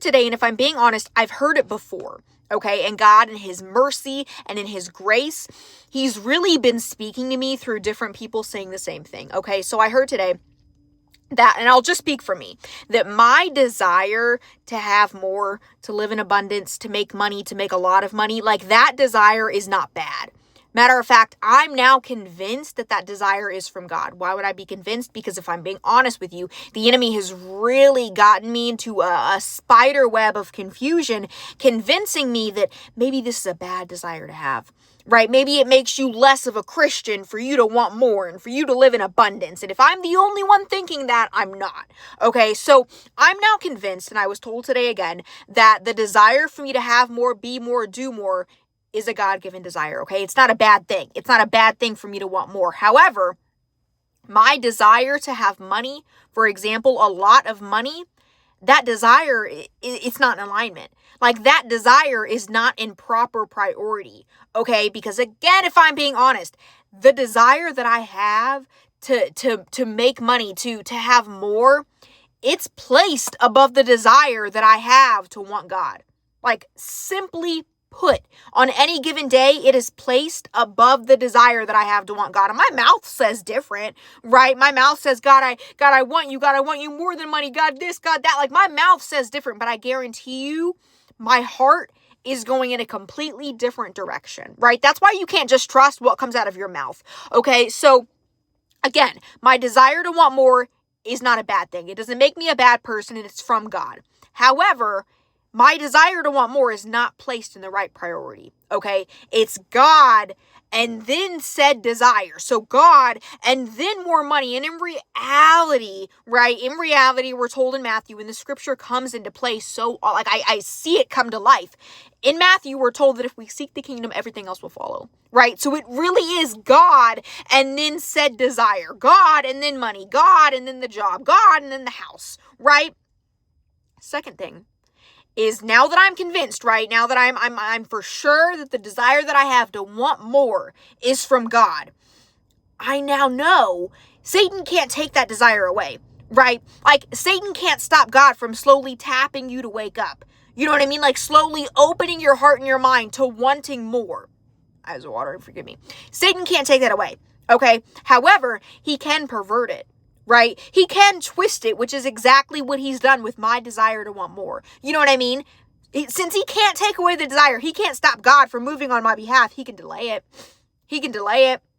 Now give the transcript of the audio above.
today, and if I'm being honest, I've heard it before. Okay, and God in his mercy and in his grace, he's really been speaking to me through different people saying the same thing. Okay, so I heard today that, and I'll just speak for me, that my desire to have more, to live in abundance, to make money, to make a lot of money, like that desire is not bad. Matter of fact, I'm now convinced that that desire is from God. Why would I be convinced? Because if I'm being honest with you, the enemy has really gotten me into a spider web of confusion, convincing me that maybe this is a bad desire to have, right? Maybe it makes you less of a Christian for you to want more and for you to live in abundance. And if I'm the only one thinking that, I'm not. Okay, so I'm now convinced, and I was told today again, that the desire for me to have more, be more, do more is a God-given desire, okay? It's not a bad thing. It's not a bad thing for me to want more. However, my desire to have money, for example, a lot of money, that desire, it's not in alignment. Like that desire is not in proper priority, okay? Because again, if I'm being honest, the desire that I have to make money, to have more, it's placed above the desire that I have to want God. Like simply put, on any given day, it is placed above the desire that I have to want God. And my mouth says different, right? My mouth says, God, I want you. God, I want you more than money. God, this, God, that. Like my mouth says different, but I guarantee you, my heart is going in a completely different direction, right? That's why you can't just trust what comes out of your mouth. Okay. So again, my desire to want more is not a bad thing. It doesn't make me a bad person, and it's from God. However, my desire to want more is not placed in the right priority, okay? It's God and then said desire. So God and then more money. And in reality, right? In reality, we're told in Matthew, when the scripture comes into play, so like I see it come to life. In Matthew, we're told that if we seek the kingdom, everything else will follow, right? So it really is God and then said desire. God and then money. God and then the job. God and then the house, right? Second thing is, now that I'm convinced, right? Now that I'm for sure that the desire that I have to want more is from God, I now know Satan can't take that desire away, right? Like Satan can't stop God from slowly tapping you to wake up. You know what I mean? Like slowly opening your heart and your mind to wanting more. Eyes of water, forgive me. Satan can't take that away, okay? However, he can pervert it. Right? He can twist it, which is exactly what he's done with my desire to want more. You know what I mean? Since he can't take away the desire, he can't stop God from moving on my behalf. He can delay it. He can delay it.